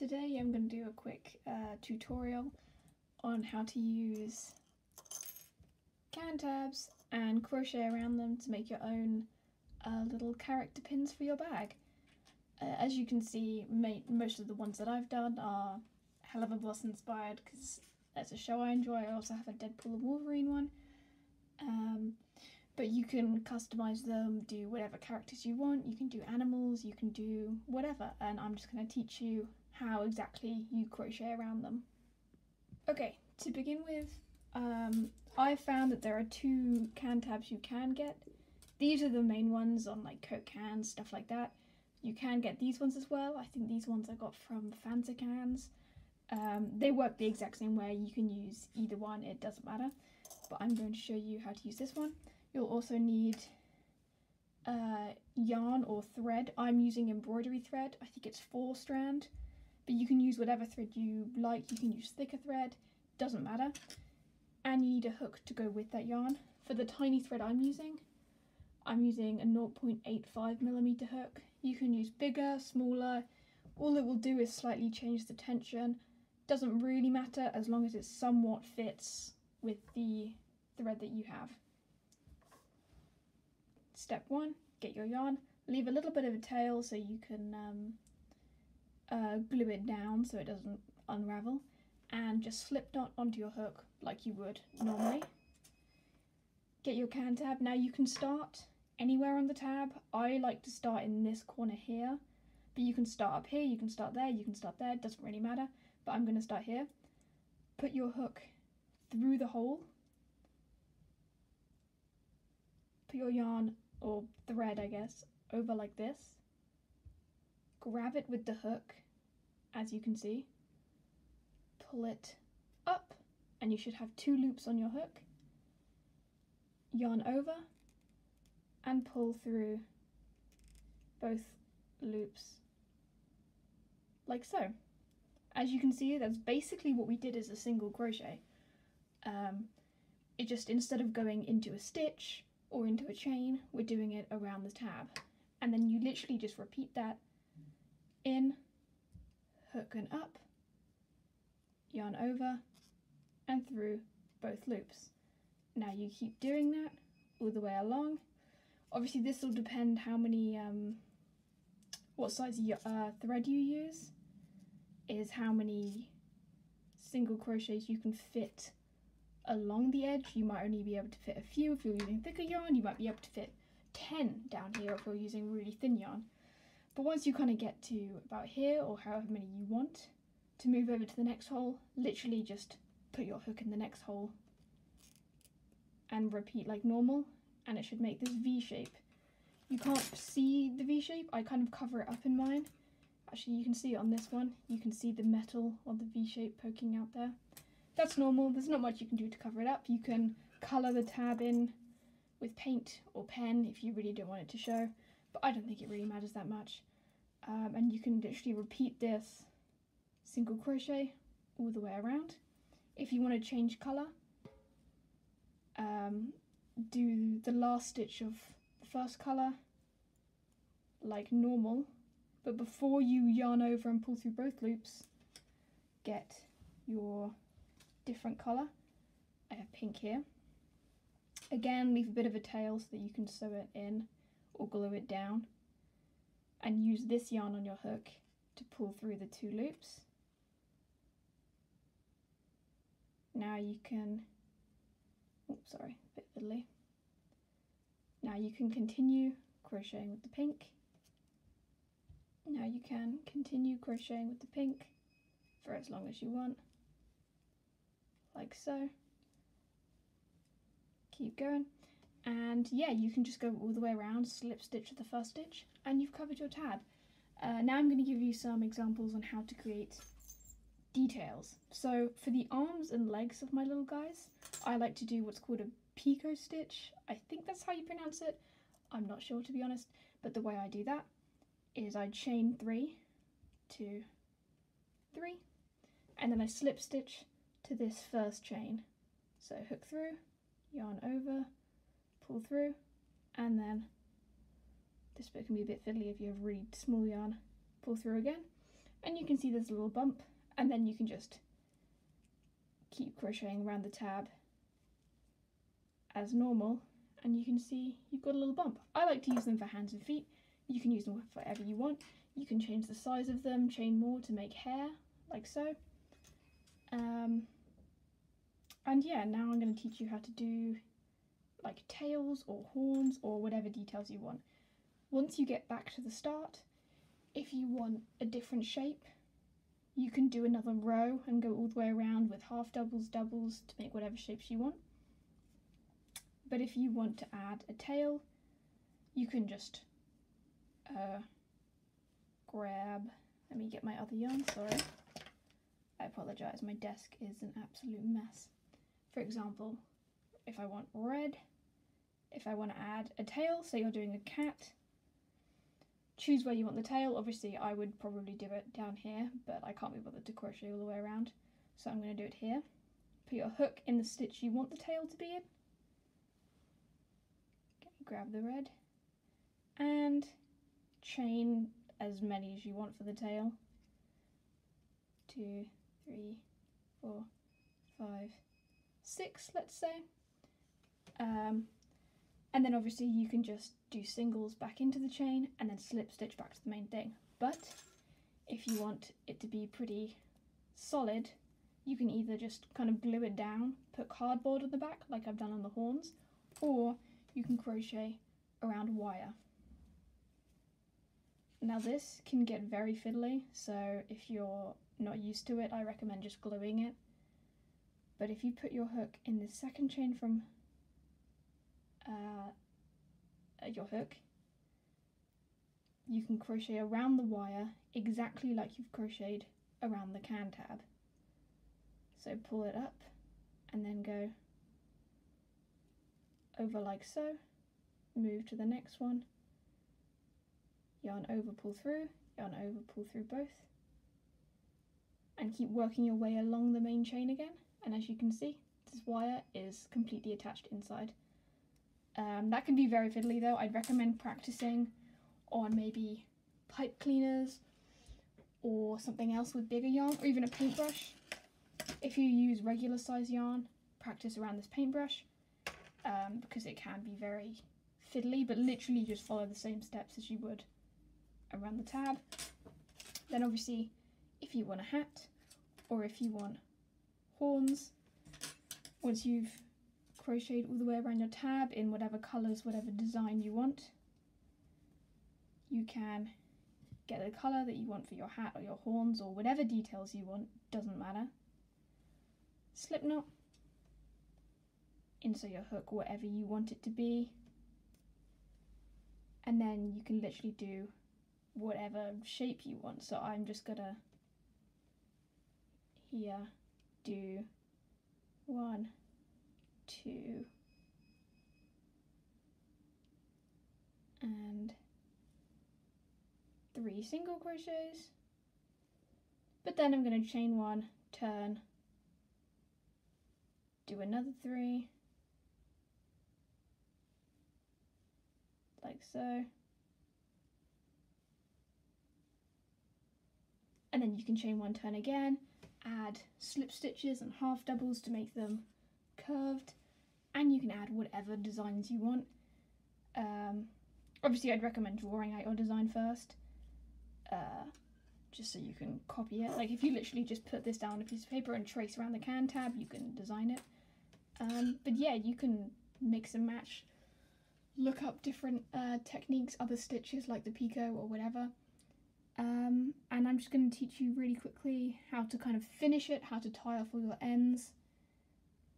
Today I'm going to do a quick tutorial on how to use can tabs and crochet around them to make your own little character pins for your bag. As you can see, most of the ones that I've done are Helluva Boss inspired because that's a show I enjoy. I also have a Deadpool and Wolverine one. But you can customize them, do whatever characters you want. You can do animals, you can do whatever, and I'm just going to teach you how exactly you crochet around them. Okay, to begin with, I found that there are two can tabs you can get. These are the main ones on like Coke cans, stuff like that. You can get these ones as well. I think these ones I got from Fanta cans. They work the exact same way. You can use either one, it doesn't matter. But I'm going to show you how to use this one. You'll also need yarn or thread. I'm using embroidery thread. I think it's 4 strand, but you can use whatever thread you like. You can use thicker thread, doesn't matter. And you need a hook to go with that yarn. For the tiny thread I'm using a 0.85mm hook. You can use bigger, smaller. All it will do is slightly change the tension. Doesn't really matter as long as it somewhat fits with the thread that you have. Step 1, get your yarn, leave a little bit of a tail so you can glue it down so it doesn't unravel, and just slip knot onto your hook like you would normally. Get your can tab. Now you can start anywhere on the tab. I like to start in this corner here, but you can start up here, you can start there, you can start there, it doesn't really matter, but I'm going to start here. Put your hook through the hole, put your yarn or thread, I guess, over like this, grab it with the hook, as you can see, pull it up, and you should have 2 loops on your hook, yarn over, and pull through both loops, like so. As you can see, that's basically what we did as a single crochet. It just, instead of going into a stitch or into a chain, we're doing it around the tab. And then you literally just repeat that in, hook and up, yarn over, and through both loops. Now you keep doing that all the way along. Obviously this will depend how many, what size thread you use, is how many single crochets you can fit along the edge. You might only be able to fit a few if you're using thicker yarn. You might be able to fit 10 down here if you're using really thin yarn. But once you kind of get to about here, or however many you want, to move over to the next hole, literally just put your hook in the next hole and repeat like normal, and it should make this V shape. You can't see the V shape, I kind of cover it up in mine. Actually, you can see it on this one. You can see the metal of the V shape poking out there. That's normal. There's not much you can do to cover it up. You can colour the tab in with paint or pen if you really don't want it to show, but I don't think it really matters that much. And you can literally repeat this single crochet all the way around. If you want to change colour, do the last stitch of the first colour like normal, but before you yarn over and pull through both loops, get your different colour. I have pink here. Again, leave a bit of a tail so that you can sew it in or glue it down, and use this yarn on your hook to pull through the 2 loops. Now you can, oops, sorry, a bit fiddly. Now you can continue crocheting with the pink. Now you can continue crocheting with the pink for as long as you want, like so. Keep going, and yeah, you can just go all the way around, slip stitch to the first stitch, and you've covered your tab. Now I'm going to give you some examples on how to create details. So for the arms and legs of my little guys, I like to do what's called a picot stitch. I think that's how you pronounce it. I'm not sure, to be honest, but the way I do that is I chain 3, 2, 3, and then I slip stitch to this first chain. So hook through, yarn over, pull through, and then this bit can be a bit fiddly if you have really small yarn, pull through again, and you can see there's a little bump, and then you can just keep crocheting around the tab as normal, and you can see you've got a little bump. I like to use them for hands and feet. You can use them for whatever you want. You can change the size of them, chain more to make hair, like so. And yeah, now I'm going to teach you how to do like tails or horns or whatever details you want. Once you get back to the start, if you want a different shape, you can do another row and go all the way around with half doubles, doubles to make whatever shapes you want. But if you want to add a tail, you can just grab, let me get my other yarn, sorry. I apologise, my desk is an absolute mess. For example, if I want red, if I want to add a tail, say you're doing a cat, choose where you want the tail. Obviously I would probably do it down here, but I can't be bothered to crochet all the way around, so I'm going to do it here. Put your hook in the stitch you want the tail to be in. Okay, grab the red and chain as many as you want for the tail. 2, 3, 4, 5, 6, let's say. And then obviously you can just do singles back into the chain and then slip stitch back to the main thing. But if you want it to be pretty solid, you can either just kind of glue it down, put cardboard on the back like I've done on the horns, or you can crochet around wire. Now this can get very fiddly, so if you're not used to it, I recommend just gluing it. But if you put your hook in the second chain from your hook, you can crochet around the wire exactly like you've crocheted around the can tab. So pull it up and then go over like so, move to the next one, yarn over, pull through, yarn over, pull through both, and keep working your way along the main chain again. And as you can see, this wire is completely attached inside. That can be very fiddly though. I'd recommend practicing on maybe pipe cleaners or something else with bigger yarn, or even a paintbrush. If you use regular size yarn, practice around this paintbrush, because it can be very fiddly, but literally just follow the same steps as you would around the tab. Then obviously if you want a hat or if you want horns, once you've crocheted all the way around your tab in whatever colours, whatever design you want, you can get the colour that you want for your hat or your horns or whatever details you want, doesn't matter. Slip knot, insert your hook wherever you want it to be, and then you can literally do whatever shape you want. So I'm just gonna here do 1, 2, and 3 single crochets, but then I'm going to chain 1, turn, do another 3, like so, and then you can chain 1, turn again, add slip stitches and half doubles to make them curved, and you can add whatever designs you want. Obviously I'd recommend drawing out your design first, just so you can copy it. Like if you literally just put this down on a piece of paper and trace around the can tab, you can design it. But yeah, you can mix and match, look up different techniques, other stitches like the picot or whatever. And I'm just going to teach you really quickly how to kind of finish it, how to tie off all your ends,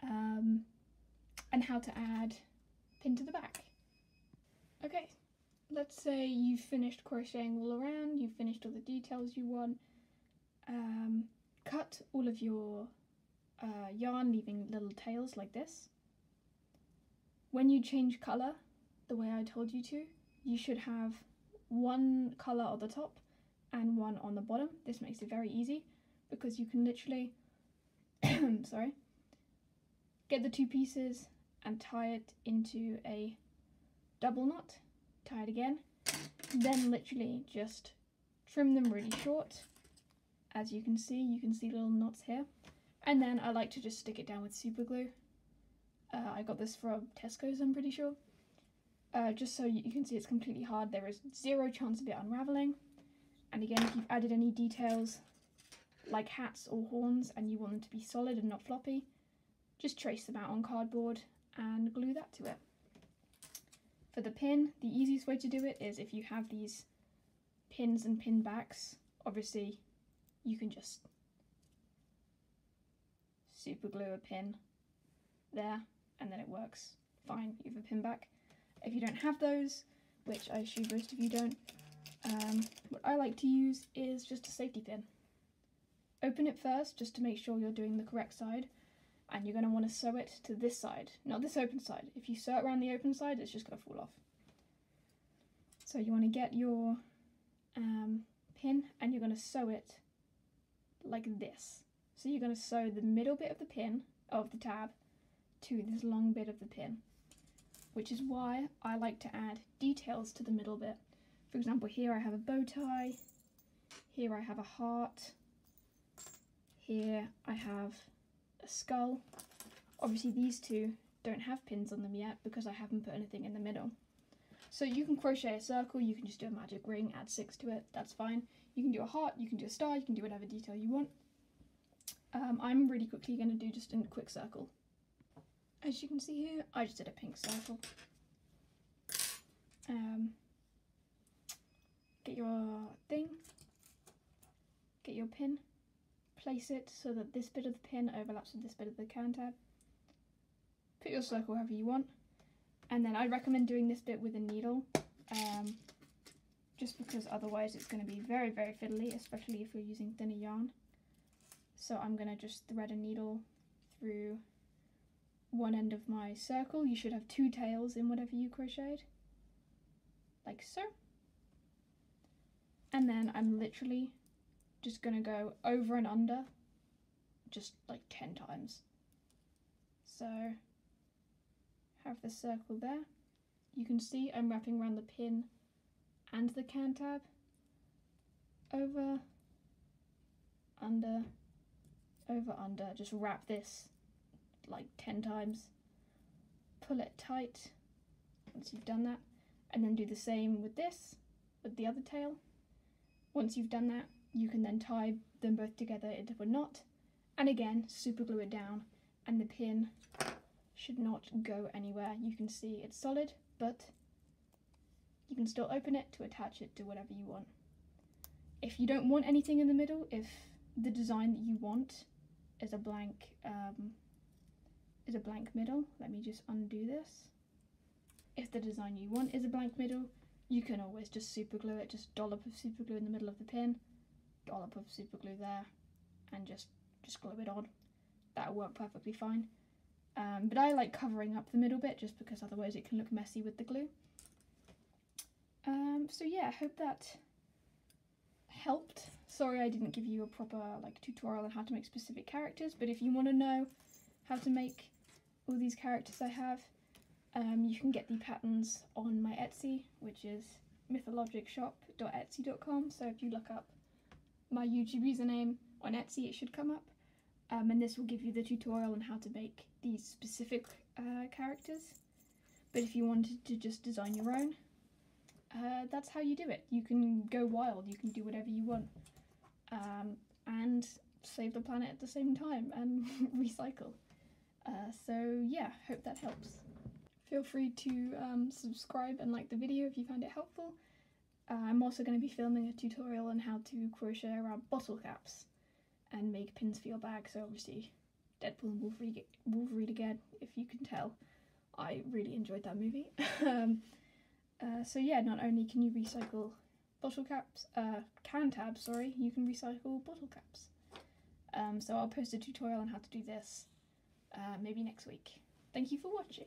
and how to add pin to the back. Okay, let's say you've finished crocheting all around, you've finished all the details you want. Cut all of your yarn, leaving little tails like this. When you change colour, the way I told you to, you should have one colour on the top and one on the bottom. This makes it very easy because you can literally sorry, get the two pieces and tie it into a double knot, tie it again, then literally just trim them really short as you can see little knots here. And then I like to just stick it down with super glue. I got this from Tesco's, I'm pretty sure. Just so you can see it's completely hard. There is zero chance of it unraveling. And again, if you've added any details like hats or horns and you want them to be solid and not floppy, just trace them out on cardboard and glue that to it. For the pin, the easiest way to do it is if you have these pins and pin backs, obviously you can just super glue a pin there and then it works fine. You have a pin back. If you don't have those, which I assume most of you don't, what I like to use is just a safety pin. Open it first just to make sure you're doing the correct side, and you're going to want to sew it to this side, not this open side. If you sew it around the open side, it's just going to fall off. So you want to get your pin and you're going to sew it like this. So you're going to sew the middle bit of the pin, of the tab, to this long bit of the pin, which is why I like to add details to the middle bit. For example, here I have a bow tie, here I have a heart, here I have a skull. Obviously these two don't have pins on them yet because I haven't put anything in the middle. So you can crochet a circle, you can just do a magic ring, add 6 to it, that's fine. You can do a heart, you can do a star, you can do whatever detail you want. I'm really quickly going to do just a quick circle. As you can see here, I just did a pink circle. Get your thing, get your pin, place it so that this bit of the pin overlaps with this bit of the can tab. Put your circle wherever you want, and then I recommend doing this bit with a needle, just because otherwise it's going to be very, very fiddly, especially if you're using thinner yarn. So I'm going to just thread a needle through one end of my circle. You should have 2 tails in whatever you crocheted, like so. And then I'm literally just going to go over and under just like 10 times. So have the circle there. You can see I'm wrapping around the pin and the can tab. Over, under, over, under. Just wrap this like 10 times. Pull it tight once you've done that, and then do the same with this, with the other tail. Once you've done that, you can then tie them both together into a knot, and again super glue it down, and the pin should not go anywhere. You can see it's solid, but you can still open it to attach it to whatever you want. If you don't want anything in the middle, if the design that you want is a blank middle, let me just undo this. If the design you want is a blank middle, you can always just super glue it, just dollop of super glue in the middle of the pin, dollop of super glue there, and just glue it on. That'll work perfectly fine. But I like covering up the middle bit just because otherwise it can look messy with the glue. So yeah, I hope that helped. Sorry I didn't give you a proper tutorial on how to make specific characters, but if you want to know how to make all these characters I have, you can get the patterns on my Etsy, which is mythologicshop.etsy.com. So if you look up my YouTube username on Etsy, it should come up. And this will give you the tutorial on how to make these specific characters. But if you wanted to just design your own, that's how you do it. You can go wild, you can do whatever you want, and save the planet at the same time and recycle. So yeah, hope that helps. Feel free to subscribe and like the video if you found it helpful. I'm also going to be filming a tutorial on how to crochet around bottle caps and make pins for your bag. So obviously Deadpool and Wolverine again, if you can tell. I really enjoyed that movie. So yeah, not only can you recycle bottle caps, can tabs, sorry, you can recycle bottle caps. So I'll post a tutorial on how to do this maybe next week. Thank you for watching.